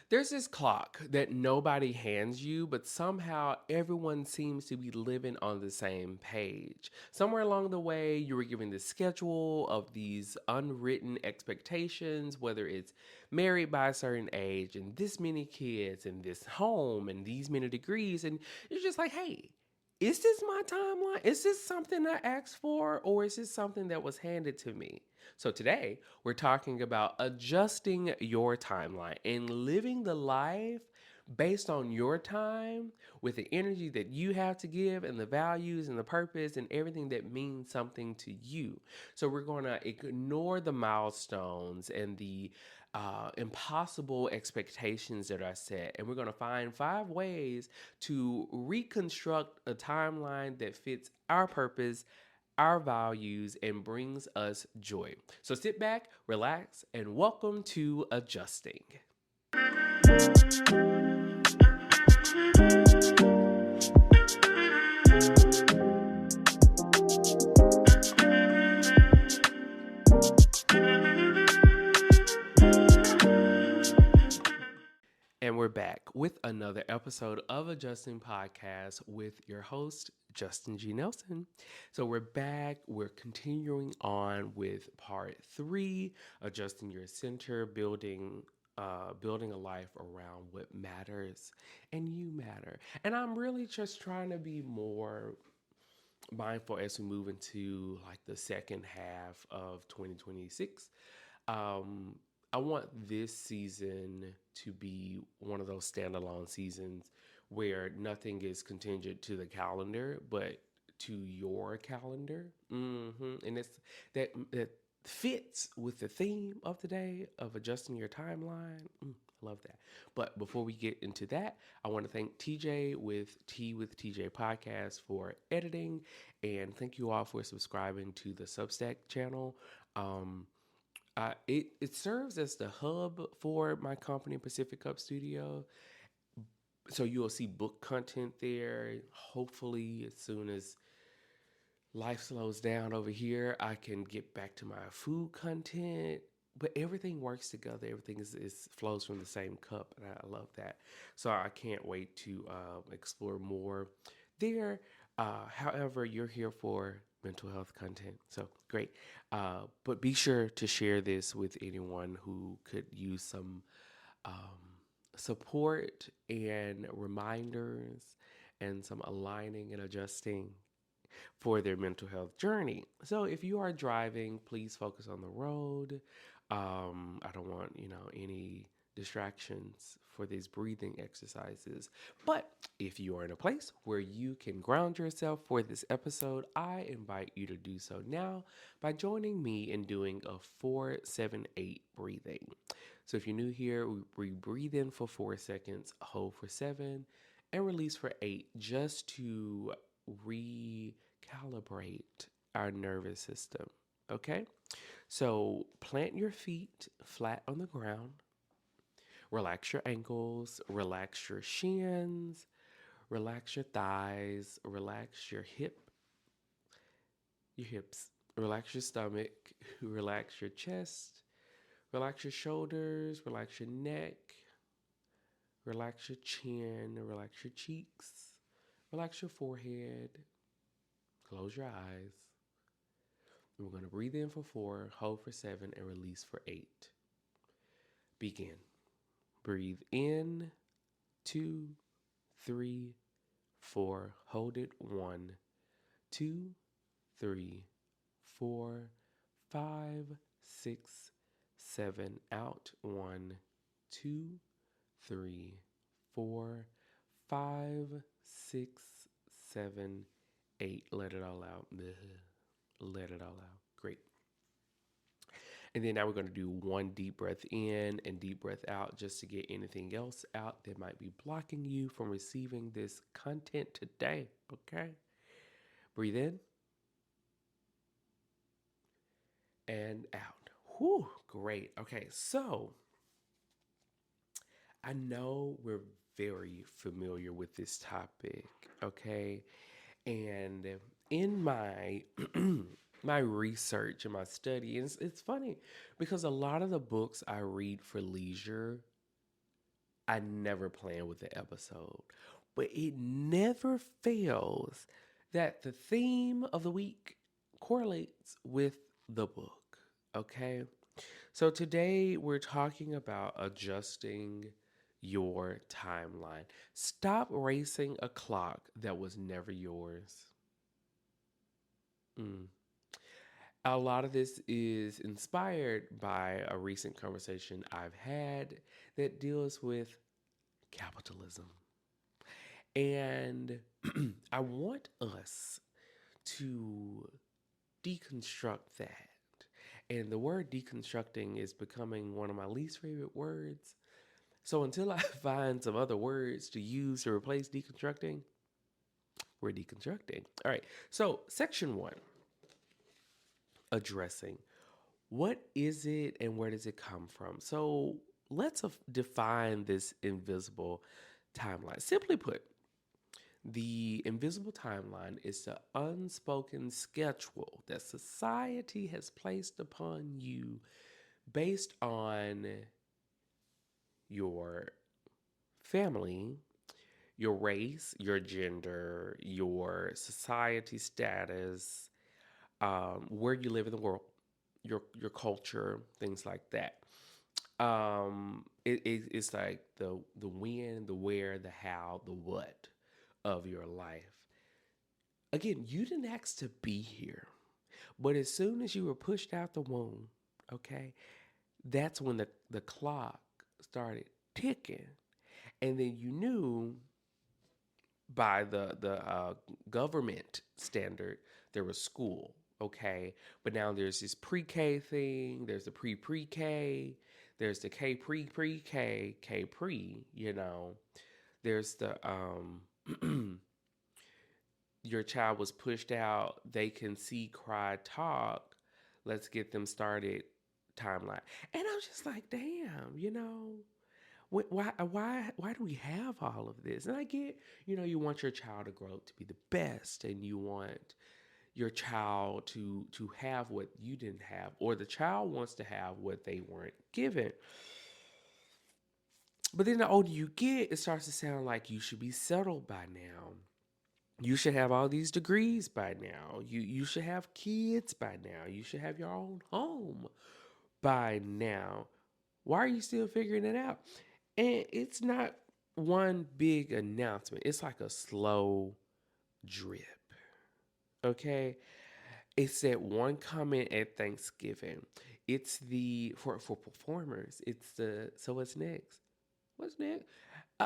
There's this clock that nobody hands you, but somehow everyone seems to be living on the same page. Somewhere along the way, you were given the schedule of these unwritten expectations, whether it's married by a certain age and this many kids and this home and these many degrees. And you're just like, hey, is this my timeline? Is this something I asked for, or is this something that was handed to me? So today, we're talking about adjusting your timeline and living the life based on your time with the energy that you have to give and the values and the purpose and everything that means something to you. So we're going to ignore the milestones and the impossible expectations that are set. And we're going to find 5 ways to reconstruct a timeline that fits our purpose, our values, and brings us joy. So sit back, relax, and welcome to Adjusting. And we're back with another episode of Adjusting Podcast with your host, Justin G. Nelson. So we're back. We're continuing on with part 3, adjusting your center, building a life around what matters, and you matter. And I'm really just trying to be more mindful as we move into like the second half of 2026. um, I want this season to be one of those standalone seasons where nothing is contingent to the calendar, but to your calendar. And it's that fits with the theme of today of adjusting your timeline. I love that. But before we get into that, I want to thank TJ with TJ podcast for editing, and thank you all for subscribing to the Substack channel. It serves as the hub for my company, Pacific Cup Studio. So you'll see book content there. Hopefully, as soon as life slows down over here, I can get back to my food content. But everything works together. Everything is flows from the same cup, and I love that. So I can't wait to explore more there. However, you're here for mental health content, so great. But be sure to share this with anyone who could use some support and reminders and some aligning and adjusting for their mental health journey. So if you are driving, please focus on the road. I don't want, any distractions for these breathing exercises. But if you are in a place where you can ground yourself for this episode, I invite you to do so now by joining me in doing a 4-7-8 breathing. So if you're new here, we breathe in for 4 seconds, hold for 7, and release for 8, just to recalibrate our nervous system. Okay? So plant your feet flat on the ground. Relax your ankles, relax your shins, relax your thighs, relax your hips, relax your stomach, relax your chest, relax your shoulders, relax your neck, relax your chin, relax your cheeks, relax your forehead, close your eyes. We're going to breathe in for 4, hold for 7, and release for 8. Begin. Breathe in, 2, 3, 4. Hold it, 1, 2, 3, 4, 5, 6, 7. Out, 1, 2, 3, 4, 5, 6, 7, 8. Let it all out. Let it all out. Great. And then now we're going to do 1 deep breath in and deep breath out, just to get anything else out that might be blocking you from receiving this content today. Okay? Breathe in and out. Whew, great. Okay, so I know we're very familiar with this topic, okay? And in my my research and my study, and it's funny because a lot of the books I read for leisure I never plan with the episode, but it never fails that the theme of the week correlates with the book. Okay. So today we're talking about adjusting your timeline. Stop racing a clock that was never yours. Mm. A lot of this is inspired by a recent conversation I've had that deals with capitalism. And I want us to deconstruct that. And the word deconstructing is becoming one of my least favorite words. So until I find some other words to use to replace deconstructing, we're deconstructing. All right. So, section one, addressing. What is it and where does it come from? So, let's define this invisible timeline. Simply put, the invisible timeline is the unspoken schedule that society has placed upon you based on your family, your race, your gender, your society status, where you live in the world, your culture, things like that. It's like the when, the where, the how, the what of your life. Again, you didn't ask to be here, but as soon as you were pushed out the womb, okay, that's when the clock started ticking, and then you knew by the government standard there was school, okay, but now there's this pre-K thing, there's the pre-pre-K, there's the K pre-pre-K, K pre, there's the your child was pushed out, they can see, cry, talk, let's get them started timeline. And I'm just like, damn, why do we have all of this? And I get, you want your child to grow up to be the best, and you want your child to have what you didn't have, or the child wants to have what they weren't given. But then the older you get, it starts to sound like you should be settled by now. You should have all these degrees by now. You should have kids by now. You should have your own home by now. Why are you still figuring it out? And it's not one big announcement. It's like a slow drip. Okay? It's that one comment at Thanksgiving. It's the for performers. It's the so what's next? What's next?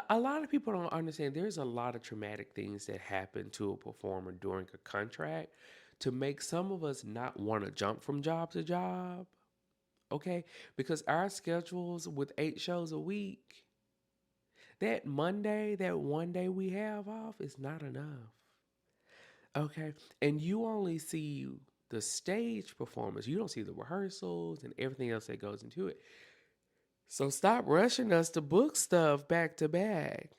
A lot of people don't understand there's a lot of traumatic things that happen to a performer during a contract to make some of us not want to jump from job to job. Okay? Because our schedules with 8 shows a week, that Monday, that one day we have off is not enough. Okay. And you only see the stage performance, you don't see the rehearsals and everything else that goes into it. So stop rushing us to book stuff back to back.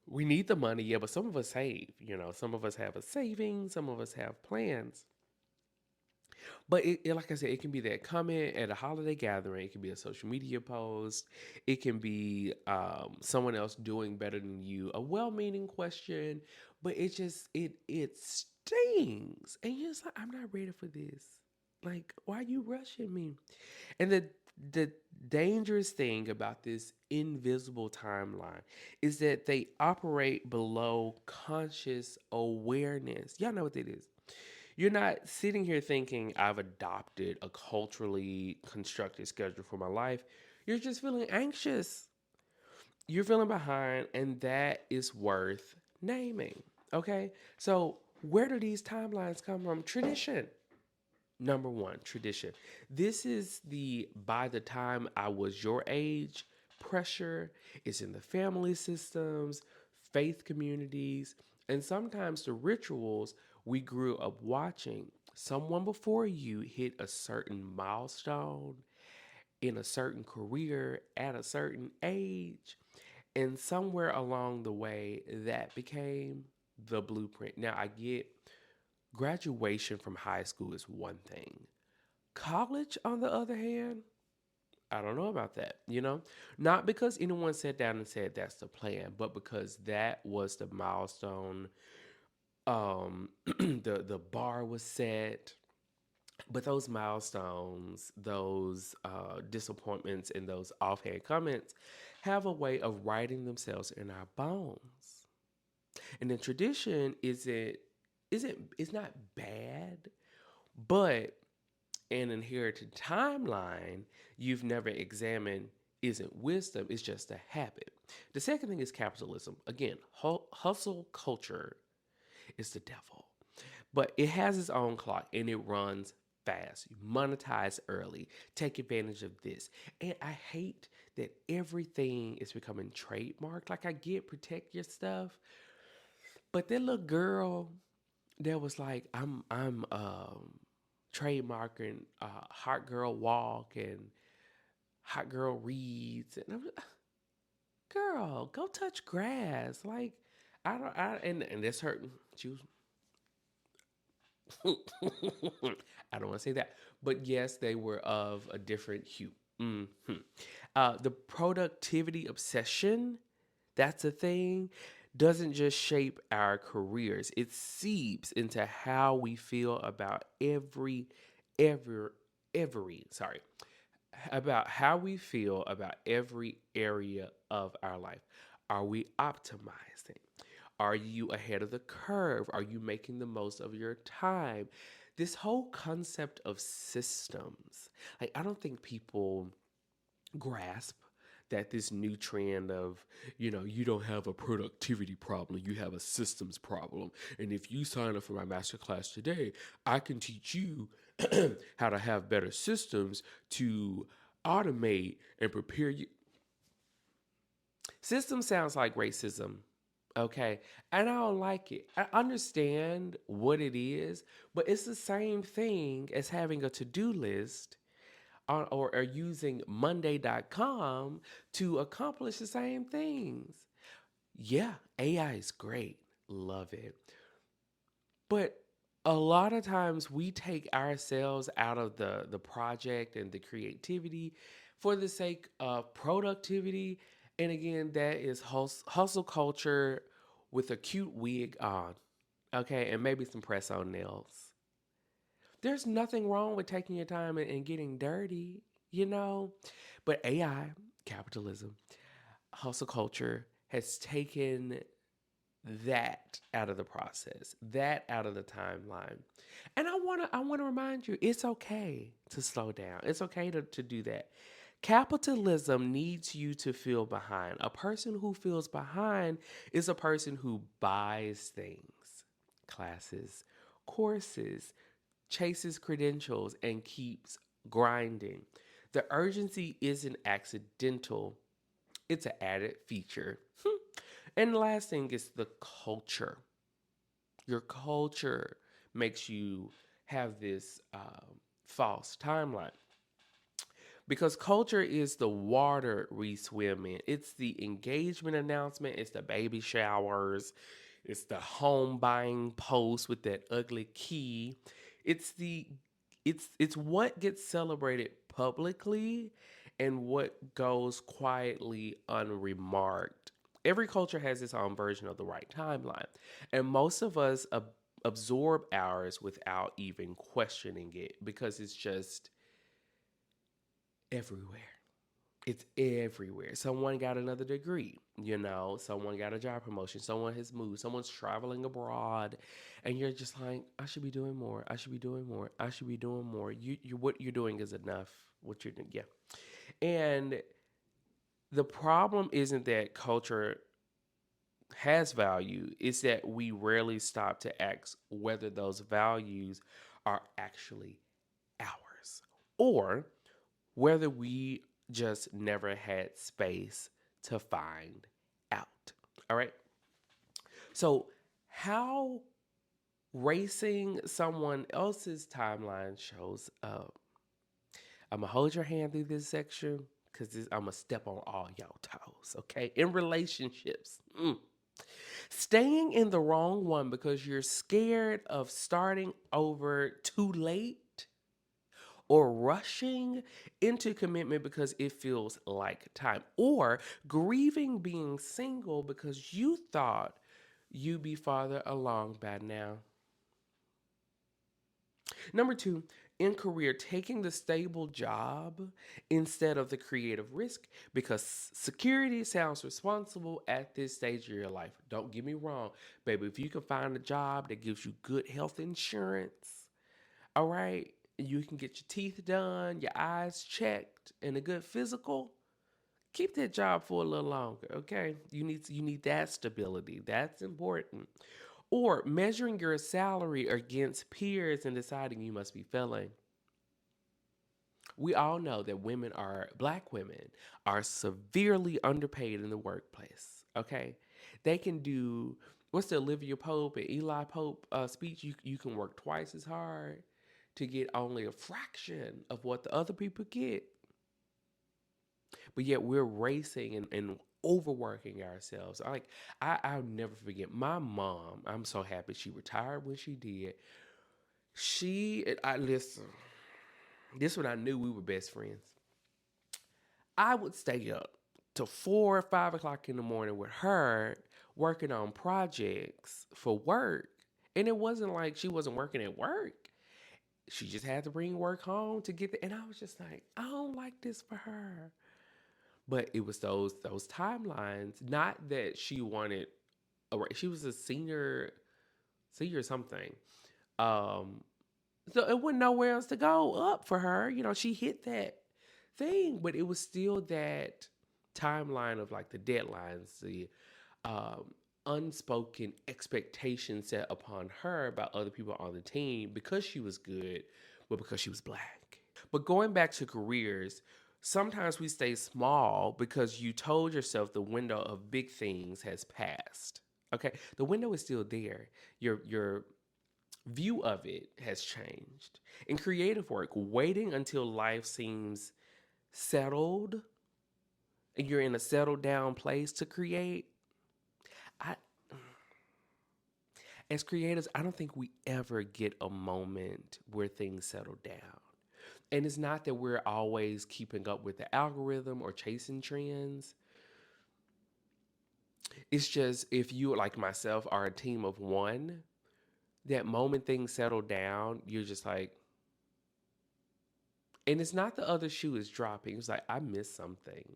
We need the money, yeah, but some of us save. Some of us have a savings, some of us have plans. But like I said, it can be that comment at a holiday gathering. It can be a social media post. It can be someone else doing better than you. A well-meaning question, but it stings, and you're just like, I'm not ready for this. Like, why are you rushing me? And the dangerous thing about this invisible timeline is that they operate below conscious awareness. Y'all know what that is. You're not sitting here thinking, I've adopted a culturally constructed schedule for my life. You're just feeling anxious. You're feeling behind, and that is worth naming. Okay? So, where do these timelines come from? Tradition. Number one, tradition. This is the by the time I was your age pressure. It's in the family systems, faith communities, and sometimes the rituals we grew up watching. Someone before you hit a certain milestone in a certain career at a certain age, and somewhere along the way that became the blueprint. Now, I get graduation from high school is one thing. College, on the other hand, I don't know about that, you know? Not because anyone sat down and said that's the plan, but because that was the milestone. The bar was set, but those milestones, those disappointments, and those offhand comments have a way of writing themselves in our bones. And the tradition isn't it's not bad, but an inherited timeline you've never examined isn't wisdom, it's just a habit. The second thing is capitalism. Again, hustle culture is the devil, but it has its own clock and it runs fast. You monetize early, take advantage of this. And I hate that everything is becoming trademarked. Like, I get protect your stuff, but that little girl that was like, I'm trademarking hot girl walk and hot girl reads, and I'm girl, go touch grass. Like, I don't, and that's her. She was. I don't want to say that, but yes, they were of a different hue. The productivity obsession, that's a thing, doesn't just shape our careers. It seeps into how we feel about every, sorry, about how we feel about every area of our life. Are we optimizing? Are you ahead of the curve? Are you making the most of your time? This whole concept of systems, like, I don't think people grasp that this new trend of, you don't have a productivity problem, you have a systems problem. And if you sign up for my masterclass today, I can teach you how to have better systems to automate and prepare you. System sounds like racism. Okay. And I don't like it. I understand what it is, but it's the same thing as having a to do list or using Monday.com to accomplish the same things. Yeah, AI is great. Love it. But a lot of times we take ourselves out of the project and the creativity for the sake of productivity. And again, that is hustle culture with a cute wig on. Okay, and maybe some press on nails. There's nothing wrong with taking your time and getting dirty, you know? But AI, capitalism, hustle culture has taken that out of the process, that out of the timeline. And I wanna remind you, it's okay to slow down. It's okay to do that. Capitalism needs you to feel behind. A person who feels behind is a person who buys things, classes, courses, chases credentials, and keeps grinding. The urgency isn't accidental, it's an added feature. And the last thing is the culture. Your culture makes you have this false timeline. Because culture is the water we swim in. It's the engagement announcement, it's the baby showers, it's the home buying post with that ugly key. It's the it's what gets celebrated publicly and what goes quietly unremarked. Every culture has its own version of the right timeline, and most of us absorb ours without even questioning it because it's just everywhere. It's everywhere. Someone got another degree, someone got a job promotion, someone has moved, someone's traveling abroad, and you're just like, I should be doing more. I should be doing more. I should be doing more. What you're doing is enough. What you're doing, yeah. And the problem isn't that culture has value, it's that we rarely stop to ask whether those values are actually ours or whether we just never had space to find out. All right. So, how racing someone else's timeline shows up. I'm going to hold your hand through this section because I'm going to step on all y'all toes. Okay. In relationships, staying in the wrong one because you're scared of starting over too late, or rushing into commitment because it feels like time, or grieving being single because you thought you'd be farther along by now. Number two, in career, taking the stable job instead of the creative risk because security sounds responsible at this stage of your life. Don't get me wrong, baby. If you can find a job that gives you good health insurance, all right, you can get your teeth done, your eyes checked, and a good physical. Keep that job for a little longer, okay? You need that stability. That's important. Or measuring your salary against peers and deciding you must be failing. We all know that black women are severely underpaid in the workplace, okay? They can do, what's the Olivia Pope and Eli Pope speech? You can work twice as hard to get only a fraction of what the other people get. But yet we're racing and overworking ourselves. I'll never forget my mom. I'm so happy she retired when she did. I listen. This when I knew we were best friends. I would stay up till 4 or 5 o'clock in the morning with her working on projects for work. And it wasn't like she wasn't working at work. She just had to bring work home to get the, and I was just like, I don't like this for her. But it was those timelines. Not that she wanted she was a senior something. Um, so it wasn't nowhere else to go up for her. She hit that thing, but it was still that timeline of like the deadlines, the um, unspoken expectations set upon her by other people on the team because she was good, but because she was black. But going back to careers, sometimes we stay small because you told yourself the window of big things has passed. Okay, the window is still there. Your view of it has changed. In creative work, waiting until life seems settled and you're in a settled down place to create. I As creators, I don't think we ever get a moment where things settle down. And it's not that we're always keeping up with the algorithm or chasing trends. It's just if you, like myself, are a team of one, that moment things settle down, you're just like, and it's not the other shoe is dropping. It's like, I missed something.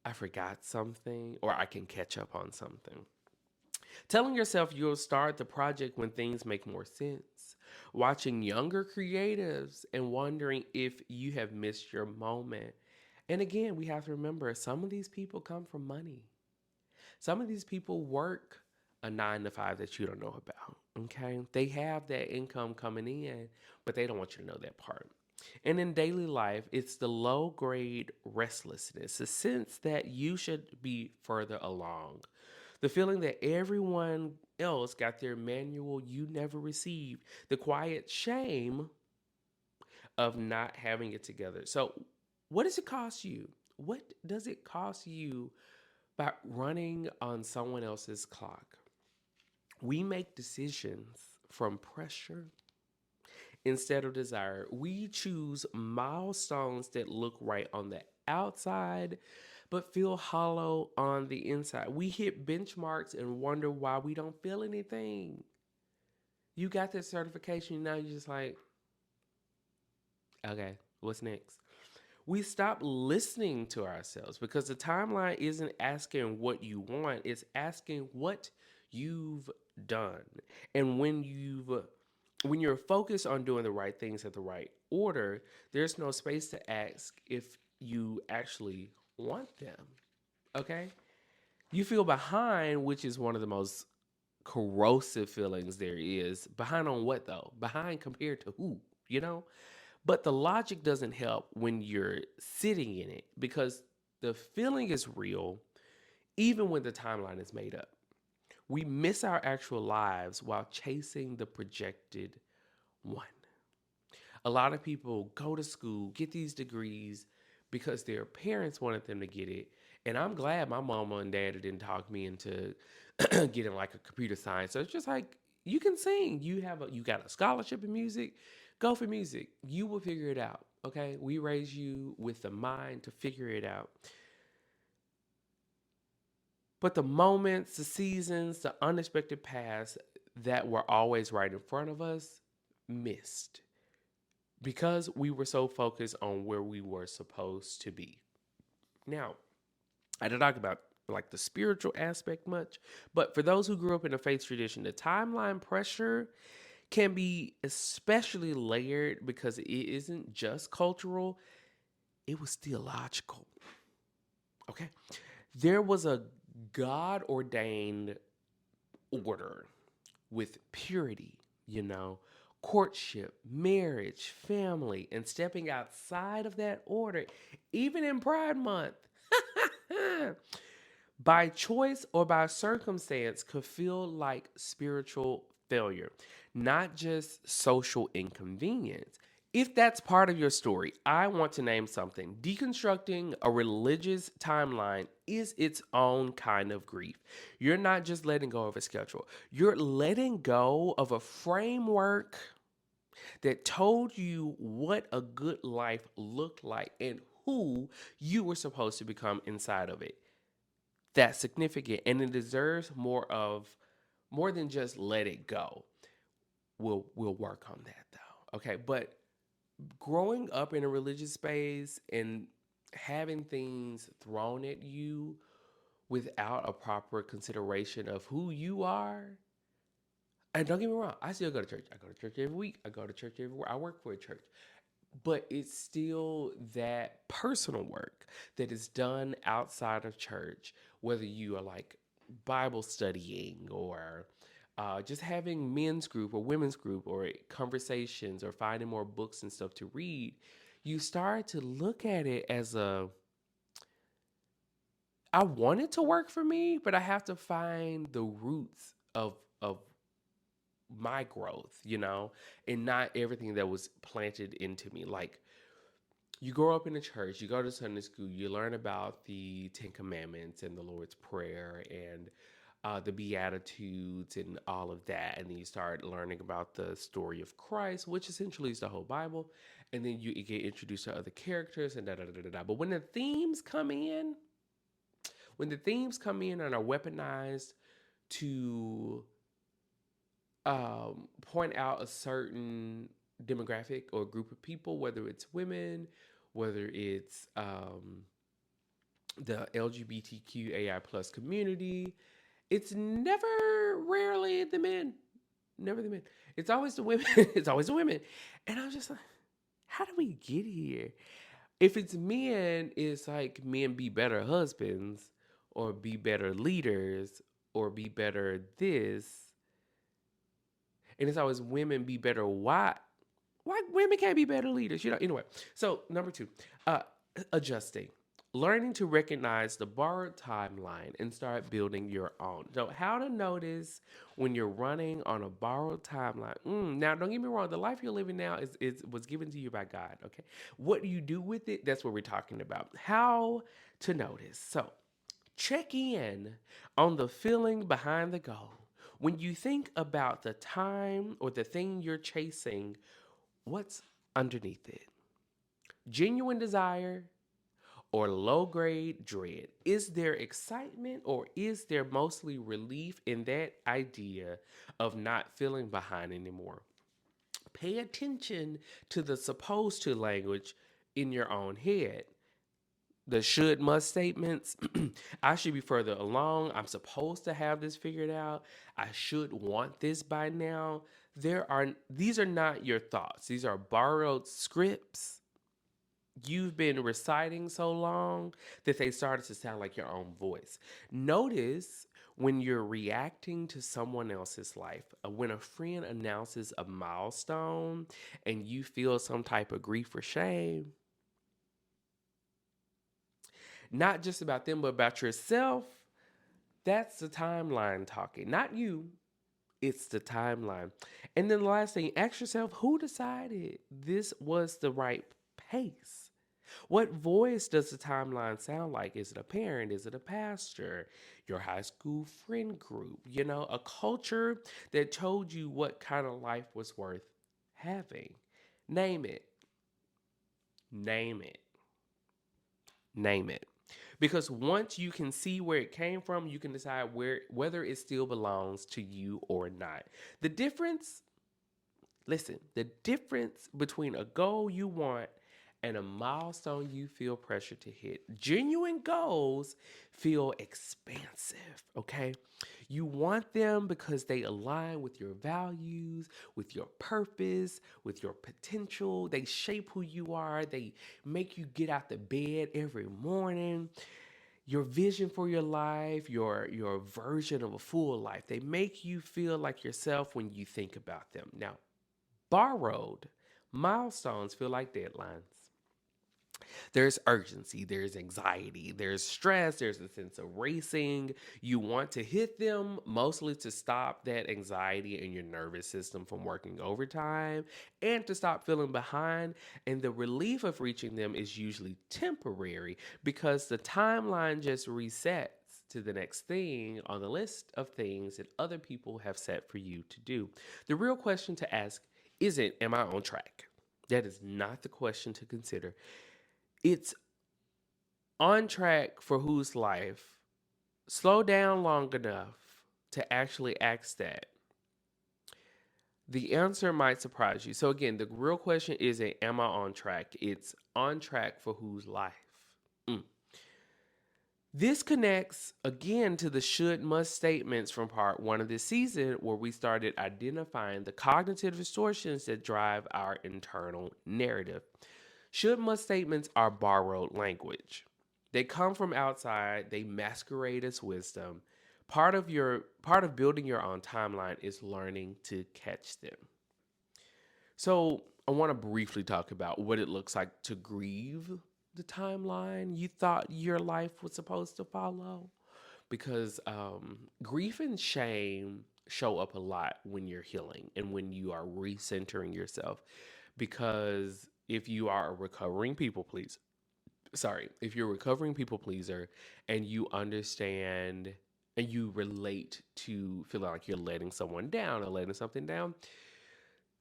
I forgot something, or I can catch up on something. Telling yourself you'll start the project when things make more sense. Watching younger creatives and wondering if you have missed your moment. And again, we have to remember some of these people come from money. Some of these people work a 9 to 5 that you don't know about. Okay. They have that income coming in, but they don't want you to know that part. And in daily life, it's the low grade restlessness, the sense that you should be further along, the feeling that everyone else got their manual you never received, the quiet shame of not having it together. So, what does it cost you? What does it cost you by running on someone else's clock? We make decisions from pressure instead of desire. We choose milestones that look right on the outside but feel hollow on the inside. We hit benchmarks and wonder why we don't feel anything. You got that certification, now you're just like, okay, what's next? We stop listening to ourselves because the timeline isn't asking what you want, it's asking what you've done. And when you're focused on doing the right things at the right order, there's no space to ask if you actually want them. Okay? You feel behind, which is one of the most corrosive feelings there is. Behind on what though? Behind compared to who? You know? But the logic doesn't help when you're sitting in it because the feeling is real even when the timeline is made up. We miss our actual lives while chasing the projected one. A lot of people go to school, get these degrees because their parents wanted them to get it. And I'm glad my mama and daddy didn't talk me into getting like a computer science. So it's just like you can sing. You got a scholarship in music. Go for music. You will figure it out. Okay. We raise you with the mind to figure it out. But the moments, the seasons, the unexpected paths that were always right in front of us missed because we were so focused on where we were supposed to be. Now, I didn't talk about like the spiritual aspect much, but for those who grew up in a faith tradition, the timeline pressure can be especially layered because it isn't just cultural, it was theological. Okay. There was a God ordained order with purity, you know, courtship, marriage, family, and stepping outside of that order, even in Pride Month, by choice or by circumstance, could feel like spiritual failure, not just social inconvenience. If that's part of your story, I want to name something. Deconstructing a religious timeline is its own kind of grief. You're not just letting go of a schedule, you're letting go of a framework that told you what a good life looked like and who you were supposed to become inside of it. That's significant and it deserves more than just let it go. We'll work on that though. Okay, but growing up in a religious space and having things thrown at you without a proper consideration of who you are. And don't get me wrong, I still go to church. I go to church every week. I go to church everywhere. I work for a church. But it's still that personal work that is done outside of church, whether you are like Bible studying or just having men's group or women's group or conversations or finding more books and stuff to read. You start to look at it as I want it to work for me, but I have to find the roots of my growth, you know, and not everything that was planted into me. Like you grow up in the church, you go to Sunday school, you learn about the Ten Commandments and the Lord's Prayer and the Beatitudes and all of that. And then you start learning about the story of Christ, which essentially is the whole Bible. And then you get introduced to other characters and da da da da da. But when the themes come in and are weaponized to point out a certain demographic or group of people, whether it's women, whether it's the LGBTQAI plus community, it's never rarely the men. Never the men. It's always the women. It's always the women. And I'm just like, how do we get here? If it's men, it's like men be better husbands or be better leaders or be better this. And it's always women be better why women can't be better leaders, you know. Anyway, so number two, uh adjusting, learning to recognize the borrowed timeline and start building your own. So how to notice when you're running on a borrowed timeline. Now don't get me wrong, the life you're living now is was given to you by God. Okay, what do you do with it? That's what we're talking about. How to notice. So check in on the feeling behind the goal. When you think about the time or the thing you're chasing, what's underneath it? Genuine desire or low grade dread? Is there excitement or is there mostly relief in that idea of not feeling behind anymore? Pay attention to the supposed to language in your own head. The should must statements. I should be further along. I'm supposed to have this figured out. I should want this by now. These are not your thoughts. These are borrowed scripts you've been reciting so long that they started to sound like your own voice. Notice when you're reacting to someone else's life, when a friend announces a milestone and you feel some type of grief or shame, not just about them, but about yourself. That's the timeline talking, not you. It's the timeline. And then the last thing, ask yourself who decided this was the right pace? What voice does the timeline sound like? Is it a parent? Is it a pastor? Your high school friend group? You know, a culture that told you what kind of life was worth having. Name it. Name it. Name it. Because once you can see where it came from, you can decide whether it still belongs to you or not. The difference, listen, the difference between a goal you want and a milestone you feel pressure to hit. Genuine goals feel expansive, okay? You want them because they align with your values, with your purpose, with your potential. They shape who you are. They make you get out the bed every morning. Your vision for your life, your version of a full life. They make you feel like yourself when you think about them. Now, borrowed milestones feel like deadlines. There's urgency, there's anxiety, there's stress, there's a sense of racing. You want to hit them mostly to stop that anxiety in your nervous system from working overtime and to stop feeling behind. And the relief of reaching them is usually temporary because the timeline just resets to the next thing on the list of things that other people have set for you to do. The real question to ask isn't, am I on track? That is not the question to consider. It's on track for whose life? Slow down long enough to actually ask that. The answer might surprise you. So, again, the real question isn't, am I on track? It's on track for whose life? Mm. This connects again to the should must statements from part one of this season, where we started identifying the cognitive distortions that drive our internal narrative. Should must statements are borrowed language. They come from outside, they masquerade as wisdom. Part of building your own timeline is learning to catch them. So, I want to briefly talk about what it looks like to grieve the timeline you thought your life was supposed to follow. Because grief and shame show up a lot when you're healing and when you are recentering yourself. Because if you are a recovering people pleaser, if you're a recovering people pleaser and you understand and you relate to feeling like you're letting someone down or letting something down,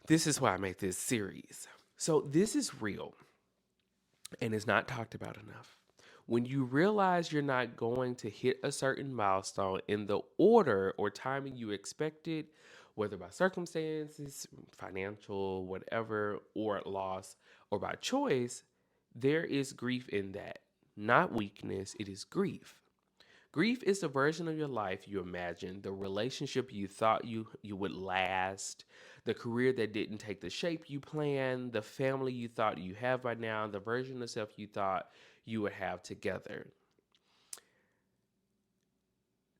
this is why I make this series. So this is real and it's not talked about enough. When you realize you're not going to hit a certain milestone in the order or timing you expected, whether by circumstances, financial, whatever, or loss, or by choice, there is grief in that. Not weakness, it is grief. Grief is the version of your life you imagined, the relationship you thought you would last, the career that didn't take the shape you planned, the family you thought you have by now, the version of self you thought you would have together.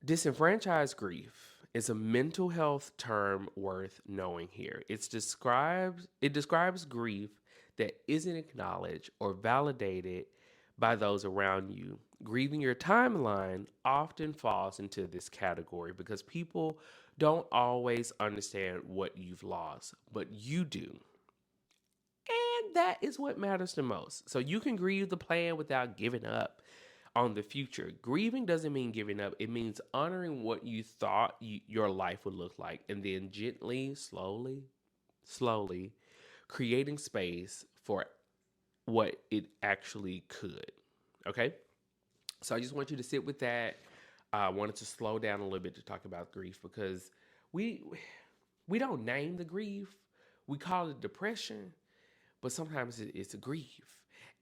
Disenfranchised grief is a mental health term worth knowing here. It describes grief that isn't acknowledged or validated by those around you. Grieving your timeline often falls into this category because people don't always understand what you've lost, but you do. And that is what matters the most. So you can grieve the plan without giving up on the future. Grieving doesn't mean giving up, it means honoring what you thought your life would look like and then gently, slowly creating space for what it actually could. Okay? So I just want you to sit with that. I wanted to slow down a little bit to talk about grief because we we don't name the grief. We call it depression, but sometimes it's a grief.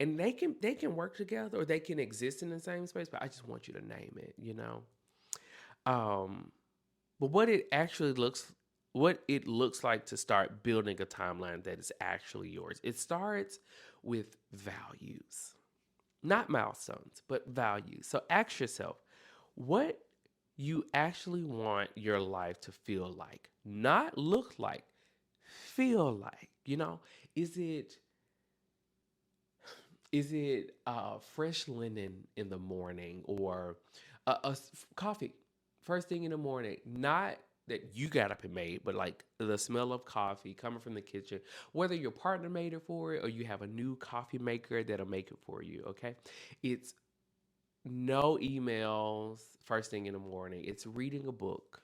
And they can work together or they can exist in the same space, but I just want you to name it. Um but what it looks like to start building a timeline that is actually yours. It starts with values. Not milestones, but values. So ask yourself, what you actually want your life to feel like, not look like, feel like. Is it fresh linen in the morning or coffee first thing in the morning? Not that you got up and made, but like the smell of coffee coming from the kitchen, whether your partner made it for it or you have a new coffee maker that'll make it for you, okay? It's no emails first thing in the morning. It's reading a book,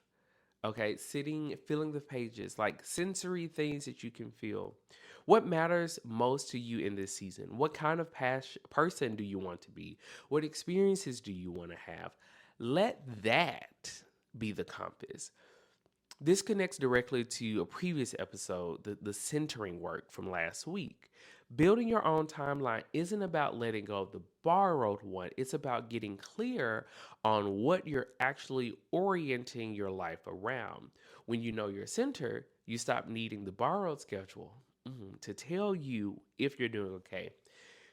okay? Sitting, filling the pages, like sensory things that you can feel. What matters most to you in this season? What kind of person do you want to be? What experiences do you want to have? Let that be the compass. This connects directly to a previous episode, the centering work from last week. Building your own timeline isn't about letting go of the borrowed one, it's about getting clear on what you're actually orienting your life around. When you know your center, you stop needing the borrowed schedule to tell you if you're doing okay.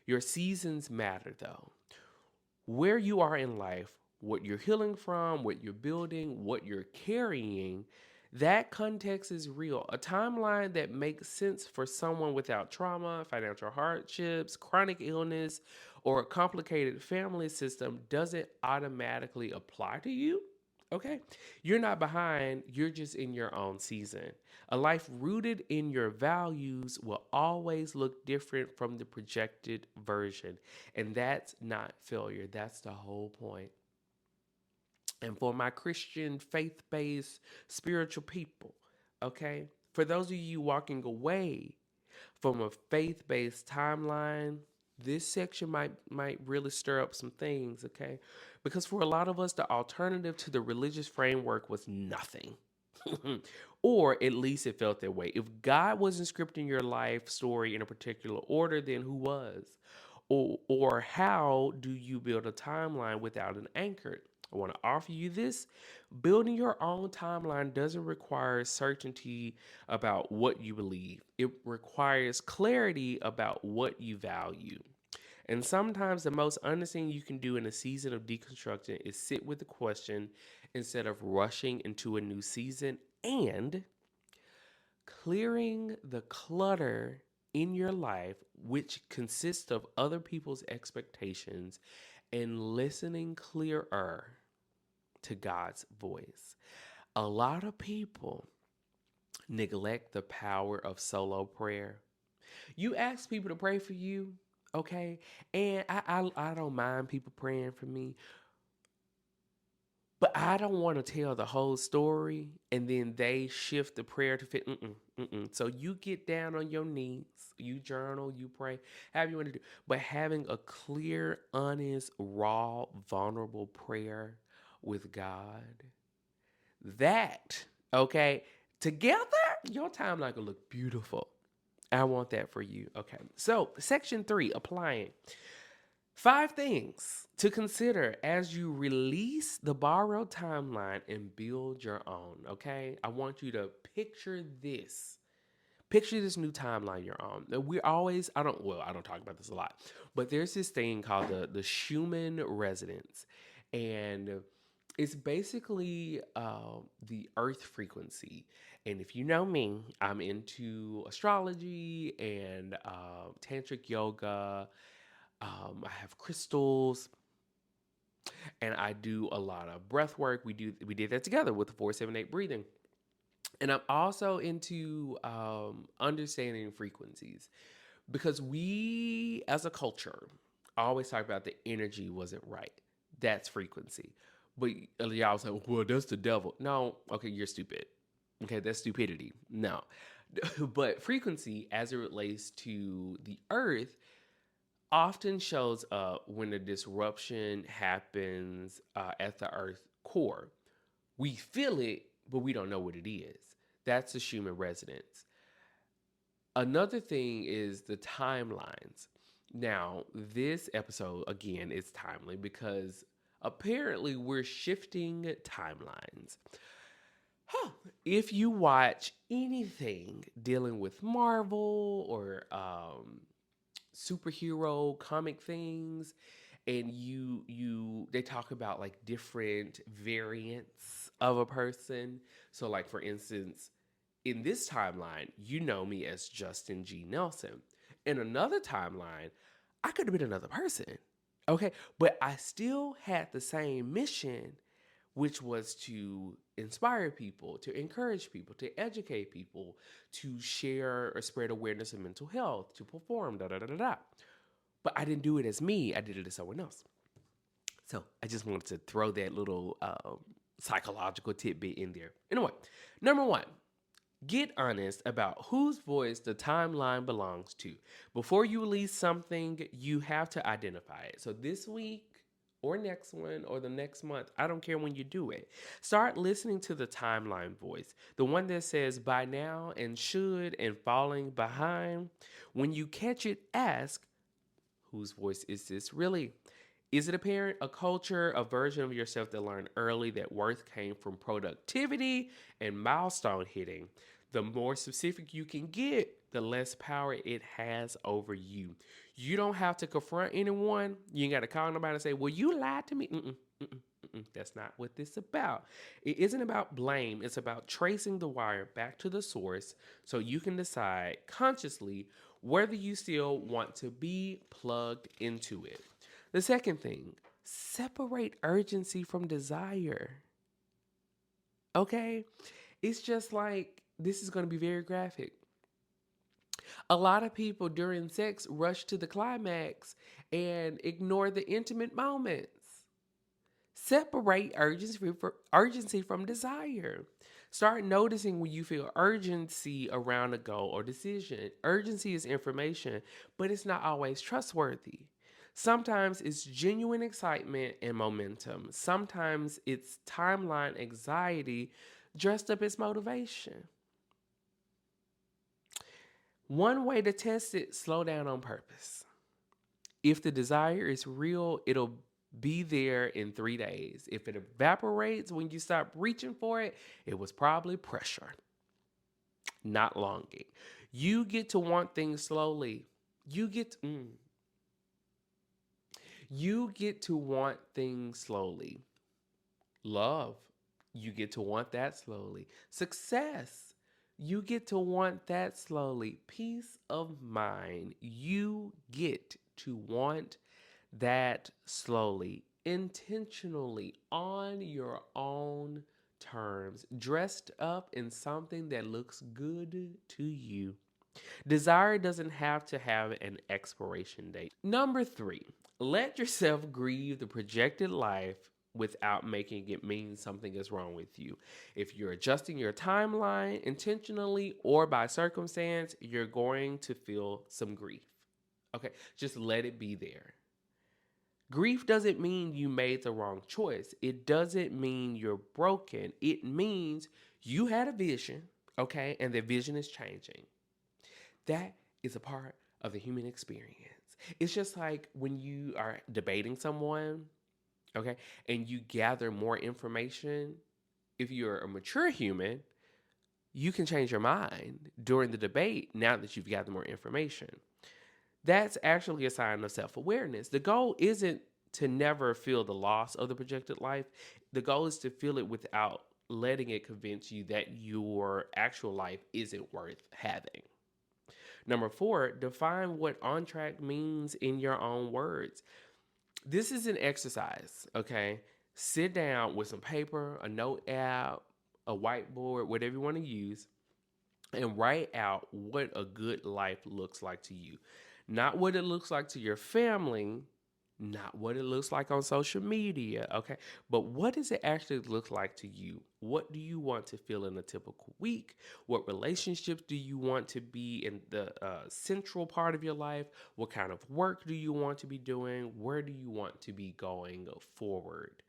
Your seasons matter though. Where you are in life, what you're healing from, what you're building, what you're carrying, that context is real. A timeline that makes sense for someone without trauma, financial hardships, chronic illness, or a complicated family system doesn't automatically apply to you. Okay? You're not behind, you're just in your own season. A life rooted in your values will always look different from the projected version. And that's not failure, that's the whole point. And for my Christian, faith based, spiritual people, okay? For those of you walking away from a faith based timeline, this section might really stir up some things, okay? Because for a lot of us, the alternative to the religious framework was nothing. Or at least it felt that way. If God wasn't scripting your life story in a particular order, then who was? Or how do you build a timeline without an anchor? I want to offer you this. Building your own timeline doesn't require certainty about what you believe, it requires clarity about what you value. And sometimes the most honest thing you can do in a season of deconstruction is sit with the question instead of rushing into a new season and clearing the clutter in your life, which consists of other people's expectations, and listening clearer to God's voice. A lot of people neglect the power of solo prayer. You ask people to pray for you, okay? And I don't mind people praying for me, but I don't want to tell the whole story and then they shift the prayer to fit. So you get down on your knees, you journal, you pray, however you want to do. But having a clear, honest, raw, vulnerable prayer with God, that, okay, together, your timeline will look beautiful. I want that for you. Okay. So, section 3, applying. 5 things to consider as you release the borrowed timeline and build your own, okay? I want you to picture this. Picture this new timeline you're on. We're always, I don't talk about this a lot, but there's this thing called the Schumann resonance. And it's basically the earth frequency. And if you know me, I'm into astrology and tantric yoga. I have crystals, and I do a lot of breath work. We did that together with the 478 breathing, and I'm also into understanding frequencies because we, as a culture, always talk about the energy wasn't right. That's frequency, but y'all say, "Well, that's the devil." No, okay, you're stupid. Okay, that's stupidity. No, but frequency, as it relates to the earth, often shows up when a disruption happens at the earth core. We feel it, but we don't know what it is. That's the Schumann resonance. Another thing is the timelines. Now, this episode, again, is timely because apparently we're shifting timelines. If you watch anything dealing with Marvel or superhero comic things, and they talk about like different variants of a person. So like, for instance, in this timeline, you know me as Justin G. Nelson. In another timeline, I could have been another person. Okay, but I still had the same mission, which was to inspire people, to encourage people, to educate people, to share or spread awareness of mental health, to perform, da da da da da. But I didn't do it as me, I did it as someone else. So I just wanted to throw that little psychological tidbit in there. Anyway, number 1, Get honest about whose voice the timeline belongs to. Before you release something, you have to identify it. So this week or next one or the next month, I don't care when you do it. Start listening to the timeline voice, the one that says by now and should and falling behind. When you catch it, ask, whose voice is this really? Is it a parent, a culture, a version of yourself that learned early that worth came from productivity and milestone hitting? The more specific you can get, the less power it has over you. You don't have to confront anyone. You ain't got to call nobody and say, well, you lied to me. That's not what this is about. It isn't about blame. It's about tracing the wire back to the source so you can decide consciously whether you still want to be plugged into it. The second thing, separate urgency from desire. Okay? It's just like, this is going to be very graphic. A lot of people during sex rush to the climax and ignore the intimate moments. Separate urgency from desire. Start noticing when you feel urgency around a goal or decision. Urgency is information, but it's not always trustworthy. Sometimes it's genuine excitement and momentum. Sometimes it's timeline anxiety dressed up as motivation. One way to test it, slow down on purpose. If the desire is real, it'll be there in 3 days. If it evaporates when you stop reaching for it, it was probably pressure, not longing. You get to want things slowly. You get to want things slowly. Love, you get to want that slowly. Success, you get to want that slowly. Peace of mind, you get to want that slowly, intentionally, on your own terms, dressed up in something that looks good to you. Desire doesn't have to have an expiration date. Number 3, let yourself grieve the projected life without making it mean something is wrong with you. If you're adjusting your timeline intentionally or by circumstance, you're going to feel some grief. Okay, just let it be there. Grief doesn't mean you made the wrong choice. It doesn't mean you're broken. It means you had a vision, okay, and the vision is changing. That is a part of the human experience. It's just like when you are debating someone, okay, and you gather more information. If you're a mature human, you can change your mind during the debate now that you've gathered more information. That's actually a sign of self-awareness. The goal isn't to never feel the loss of the projected life. The goal is to feel it without letting it convince you that your actual life isn't worth having. Number 4, define what on track means in your own words. This is an exercise, okay? Sit down with some paper, a note app, a whiteboard, whatever you want to use, and write out what a good life looks like to you. Not what it looks like to your family, not what it looks like on social media, okay? But what does it actually look like to you? What do you want to feel in a typical week? What relationships do you want to be in the central part of your life? What kind of work do you want to be doing? Where do you want to be going forward?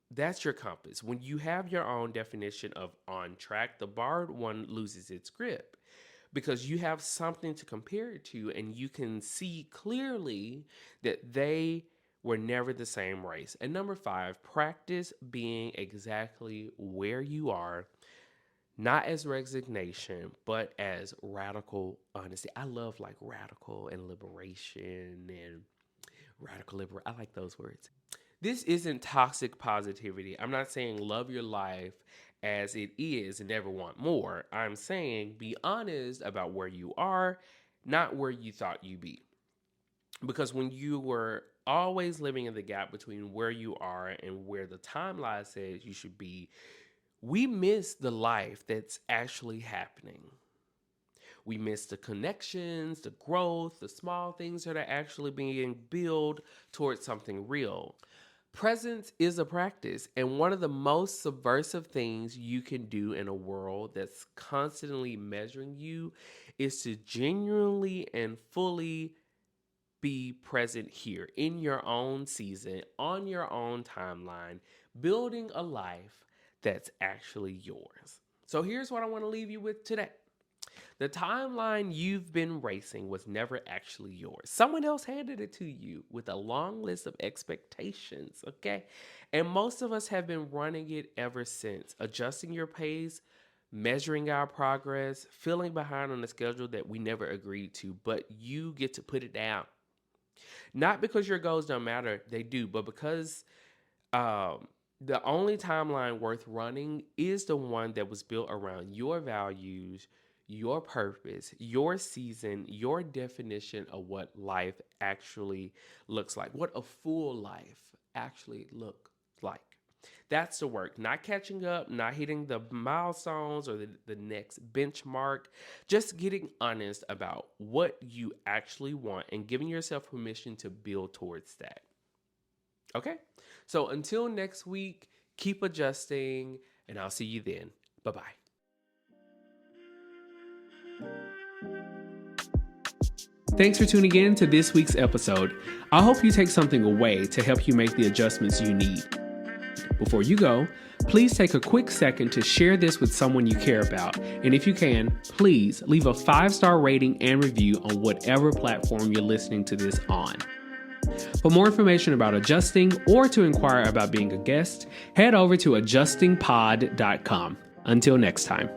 That's your compass. When you have your own definition of on track, the borrowed one loses its grip because you have something to compare it to and you can see clearly that they were never the same race. And number 5, practice being exactly where you are, not as resignation, but as radical honesty. I love like radical and liberation and radical liberal. I like those words. This isn't toxic positivity. I'm not saying love your life as it is and never want more. I'm saying be honest about where you are, not where you thought you'd be. Because when you were always living in the gap between where you are and where the timeline says you should be, we miss the life that's actually happening. We miss the connections, the growth, the small things that are actually being built towards something real. Presence is a practice, and one of the most subversive things you can do in a world that's constantly measuring you is to genuinely and fully be present here in your own season, on your own timeline, building a life that's actually yours. So here's what I want to leave you with today. The timeline you've been racing was never actually yours. Someone else handed it to you with a long list of expectations, okay? And most of us have been running it ever since, adjusting your pace, measuring our progress, feeling behind on a schedule that we never agreed to, but you get to put it down. Not because your goals don't matter, they do, but because the only timeline worth running is the one that was built around your values, your purpose, your season, your definition of what life actually looks like, what a full life actually looks like. That's the work, not catching up, not hitting the milestones or the next benchmark, just getting honest about what you actually want and giving yourself permission to build towards that. Okay? So until next week, keep adjusting, and I'll see you then. Bye-bye. Thanks for tuning in to this week's episode. I hope you take something away to help you make the adjustments you need. Before you go, please take a quick second to share this with someone you care about. And if you can, please leave a 5-star rating and review on whatever platform you're listening to this on. For more information about adjusting or to inquire about being a guest, head over to adjustingpod.com. Until next time.